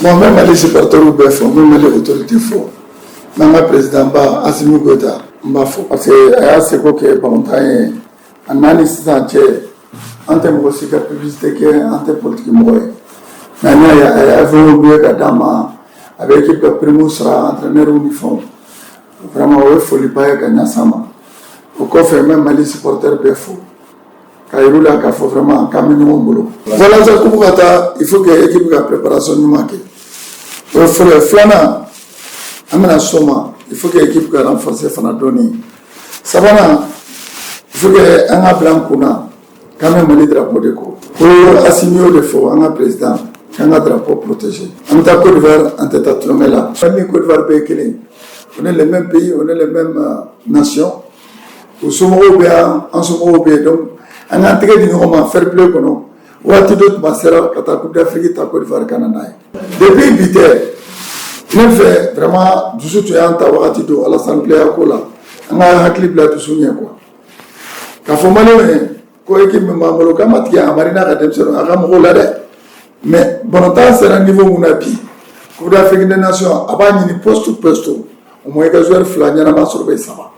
Moi-même, les supporters au BF, même les autorités font. Même le président Assimi Goïta, parce que c'est quoi que Bamontaï, en analyse entière, en termes de publicité, en termes de politique, mais il y a oublié que Dama, avec l'équipe de Primo sera entraîneur uniforme. Vraiment, il faut les payer gagner sama. Au coffre, même les supporters BF. Kairula, il faut vraiment camion au boulot. Voilà, il faut que l'équipe de préparation nous manque. Il faut le flana, amena soma, il faut que l'équipe soit renforcée, fana donner. Savana, il faut que un blanc kuna, quand même le drapeau de co. Pour assigner le faux, un président, un drapeau protégé. En tant que Côte d'Ivoire, en tête à tout là. Famille Côte d'Ivoire béquelé. On est les mêmes pays, on est les mêmes nations. Nous sommes européens, en sommes européens. Donc, en entrée du roman, faire play qu'on a. Ou à tout d'autre, ma sœur, quand la Coupe d'Afrique, ta Côte d'Ivoire, Canada. Depuis Bité, nous fait vraiment du soutien à Tawaratido, à l'Assemblée à Kola. On a un clip là de soutien quoi. Quand faut malheureusement, quand l'équipe me m'envoie comme Matia, Marina Redemption, à Ramolade. Mais bon temps, c'est un niveau où on a pu. Coupe d'Afrique des Nations, à bas ni poste ou poste, au moins que joueur flanc, y'en a pas sur le sama.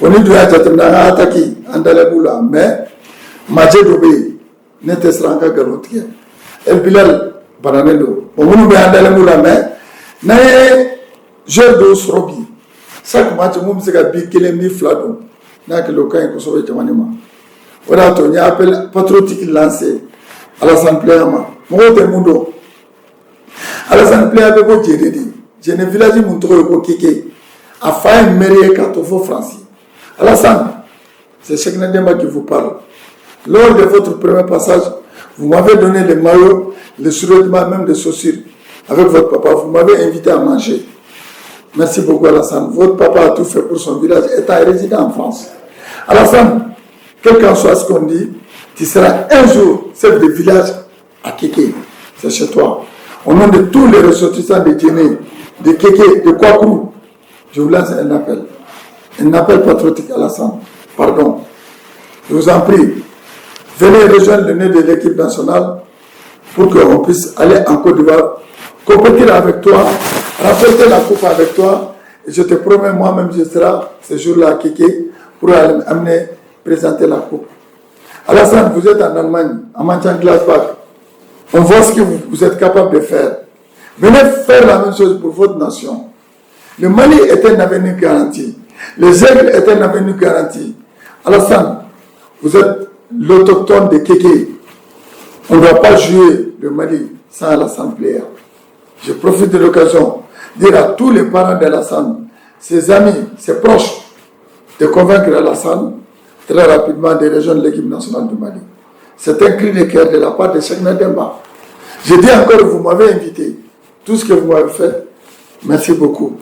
On est doué à attaquer, en Daleboula, mais Madje Dobé. N'était pas garanti. Et Bilal Bananelo. On nous met en Daleboula, mais nae jeu de Srobi. Chaque match, on me dit que Bikelem ni Flado. N'a que le cas est consommé de manima. On a tenu appel patriotique lancé à l'Assemblée. Moi, de Mundo. À l'Assemblée, avec vos Djérédi. J'ai un village qui montre au Kike. A failli mériter Katofo Francis. À l'Assemblée, c'est Cheikh Nademba qui vous parle. Lors de votre premier passage, vous m'avez donné les maillots, les survêtements, même des chaussures. Avec votre papa, vous m'avez invité à manger. Merci beaucoup Alassane. Votre papa a tout fait pour son village, étant résident en France. Alassane, quel qu'en soit ce qu'on dit, tu seras un jour chef de village à Kéké. C'est chez toi. Au nom de tous les ressortissants de Djéné, de Kéké, de Kouakou, je vous lance un appel. Un appel patriotique Alassane. Pardon. Je vous en prie. Venez rejoindre le nez de l'équipe nationale pour qu'on puisse aller en Côte d'Ivoire, compétir avec toi, rapporter la coupe avec toi. Et je te promets, moi-même, je serai ce jour-là à Kéké pour aller amener, présenter la coupe. Alassane, vous êtes en Allemagne, en Mönchengladbach. On voit ce que vous êtes capable de faire. Venez faire la même chose pour votre nation. Le Mali est un avenir garanti. Les Aigles est un avenir garanti. Alassane, vous êtes l'autochtone de Kéké. On ne doit pas jouer le Mali sans l'Assemblée. Je profite de l'occasion de dire à tous les parents d'Alassane, ses amis, ses proches, de convaincre Alassane très rapidement de rejoindre l'équipe nationale du Mali. C'est un cri de cœur de la part de Cheikh Nademba. Je dis encore, vous m'avez invité. Tout ce que vous m'avez fait, merci beaucoup.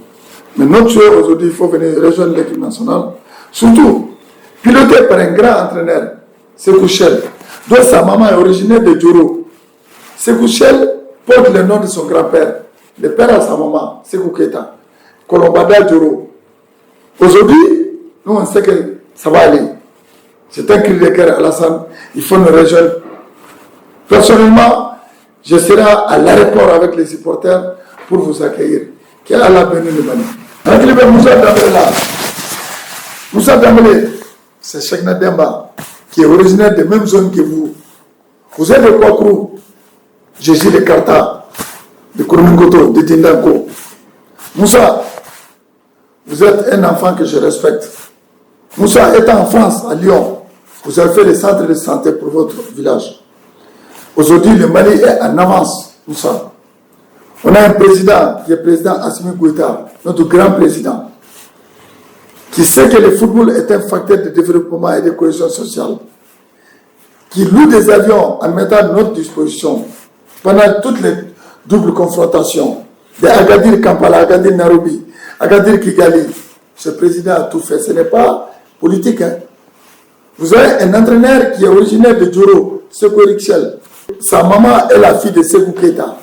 Mais notre souhait aujourd'hui, il faut venir rejoindre l'équipe nationale. Surtout, piloté par un grand entraîneur, Sékou Chel, dont sa maman est originaire de Djoro. Sékou Chel porte le nom de son grand-père. Le père à sa maman, Sékou Keita, Kolombada Djoro. Aujourd'hui, nous on sait que ça va aller. C'est un cri de cœur à Alassane, il faut nous rejoindre. Personnellement, je serai à l'aéroport avec les supporters pour vous accueillir. Quelle est la bénie de Mali? Moussa Dambélé, c'est Cheikh Nademba, qui est originaire des mêmes zones que vous. Vous êtes de Kouakou, je suis de Karta, de Kouroumingoto, de Dindanko. Moussa, vous êtes un enfant que je respecte. Moussa, étant en France, à Lyon, vous avez fait les centres de santé pour votre village. Aujourd'hui, le Mali est en avance, Moussa. On a un président qui est président Assimi Goïta, notre grand président, qui sait que le football est un facteur de développement et de cohésion sociale, qui loue des avions en mettant à notre disposition pendant toutes les doubles confrontations, de Agadir Kampala, Agadir Nairobi, Agadir Kigali. Ce président a tout fait. Ce n'est pas politique. Hein. Vous avez un entraîneur qui est originaire de Djoro, Seko Richel. Sa maman est la fille de Sekou Keita.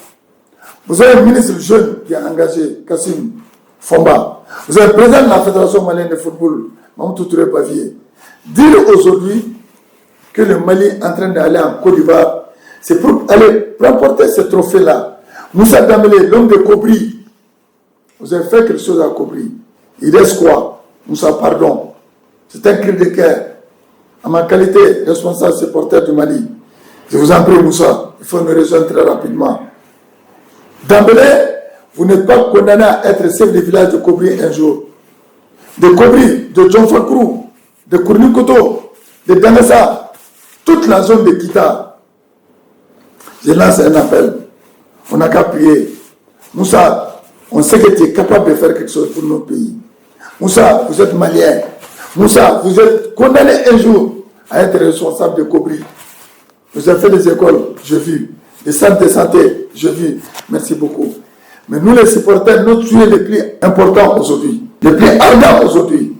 Vous avez un ministre jeune qui a engagé, Kassim Fomba. Vous avez le président de la Fédération malienne de football, Mamadou Touré Bavier. Dire aujourd'hui que le Mali est en train d'aller en Côte d'Ivoire, c'est pour aller remporter ce trophée-là. Moussa Dambélé, l'homme de Kobri, vous avez fait quelque chose à Kobri. Il reste quoi? Moussa, pardon. C'est un cri de cœur. À ma qualité de responsable supporter du Mali, je vous en prie, Moussa, il faut me rejoindre très rapidement. Dambélé, vous n'êtes pas condamné à être chef de village de Kobri un jour. De Kobri, de Djomfakrou, de Kournikoto, de Danessa, toute la zone de Kita. Je lance un appel. On n'a qu'à prier. Moussa, on sait que tu es capable de faire quelque chose pour notre pays. Moussa, vous êtes malien. Moussa, vous êtes condamné un jour à être responsable de Kobri. Vous avez fait des écoles, je vis. Des centres de santé, je vis. Merci beaucoup. Mais nous, les supporters, notre sujet le plus important aujourd'hui, le plus ardent aujourd'hui,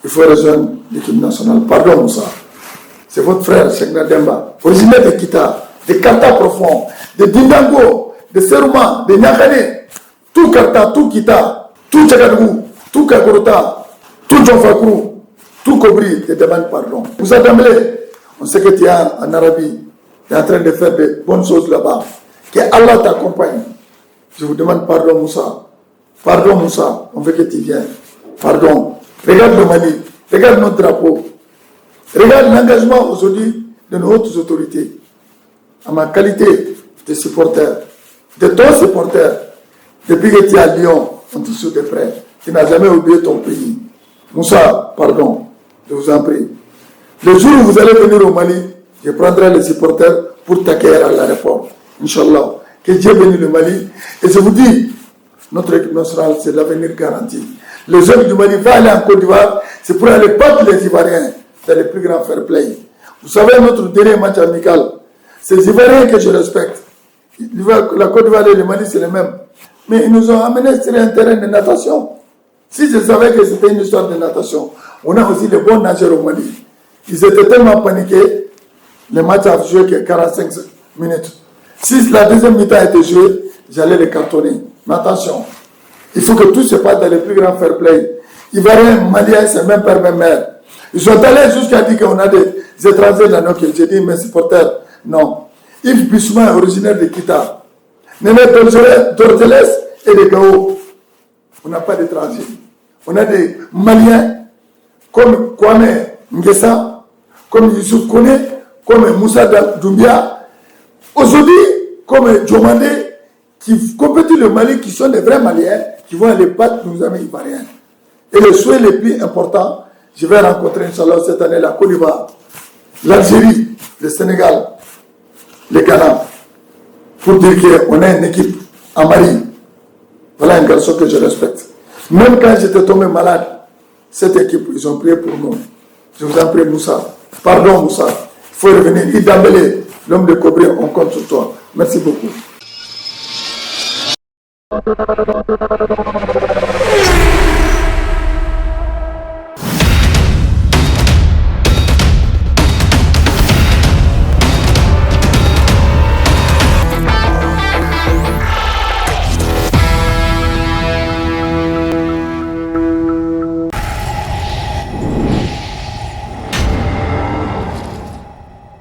il faut rejoindre l'équipe nationale. Pardon, Moussa. C'est votre frère, Cheikh Nademba, originaire de Kita, de Karta profond, de Dindango, de Serouma, de Nyakane, tout Karta, tout Kita, tout Tchakadou, tout Kakorota, tout Djomfakrou, tout Kobri, te demande pardon. Moussa Dambélé, on sait que tu es en Arabie, tu es en train de faire de bonnes choses là-bas. Que Allah t'accompagne. Je vous demande pardon, Moussa. Pardon, Moussa. On veut que tu viennes. Pardon. Regarde le Mali. Regarde notre drapeau. Regarde l'engagement aujourd'hui de nos hautes autorités. À ma qualité de supporter, de ton supporter, depuis que tu es à Lyon, on te suit de près. Tu n'as jamais oublié ton pays. Moussa, pardon. Je vous en prie. Le jour où vous allez venir au Mali, je prendrai les supporters pour t'accueillir à l'aéroport. Inch'Allah. Que Dieu bénisse le Mali. Et je vous dis, notre équipe nationale, c'est l'avenir garanti. Les jeunes du Mali vont aller en Côte d'Ivoire, c'est pour aller battre les Ivoiriens. C'est le plus grand fair play. Vous savez, notre dernier match amical, c'est les Ivoiriens que je respecte. La Côte d'Ivoire et le Mali, c'est les mêmes. Mais ils nous ont amenés sur un terrain de natation. Si je savais que c'était une histoire de natation, on a aussi les bons nageurs au Mali. Ils étaient tellement paniqués, le match a joué que 45 minutes. Si la deuxième mi-temps était jouée, j'allais les cartonner. Mais attention, il faut que tout se passe dans le plus grand fair play. Ivoiriens, Maliens, c'est même père, même mère. Ils sont allés jusqu'à dire qu'on a des étrangers dans nos pays. J'ai dit, mes supporters, non. Yves Bissouma est originaire de Kita. Néné Dorzeles et de Gao. On n'a pas d'étrangers. On a des Maliens, comme Kwame Ngessa, comme Youssouf Kone, comme Moussa Doumbia. Aujourd'hui, comme Djomandé, qui compétit le Mali, qui sont des vrais Maliens, qui vont aller battre nos amis ivoiriens. Et le souhait le plus important, je vais rencontrer, Inch'Allah, cette année, la Côte d'Ivoire, l'Algérie, le Sénégal, le Ghana, pour dire qu'on a une équipe en Mali. Voilà un garçon que je respecte. Même quand j'étais tombé malade, cette équipe, ils ont prié pour nous. Je vous en prie, Moussa. Pardon, Moussa. Il faut revenir. Idambélé, l'homme de Kobri, on compte sur toi. Merci beaucoup.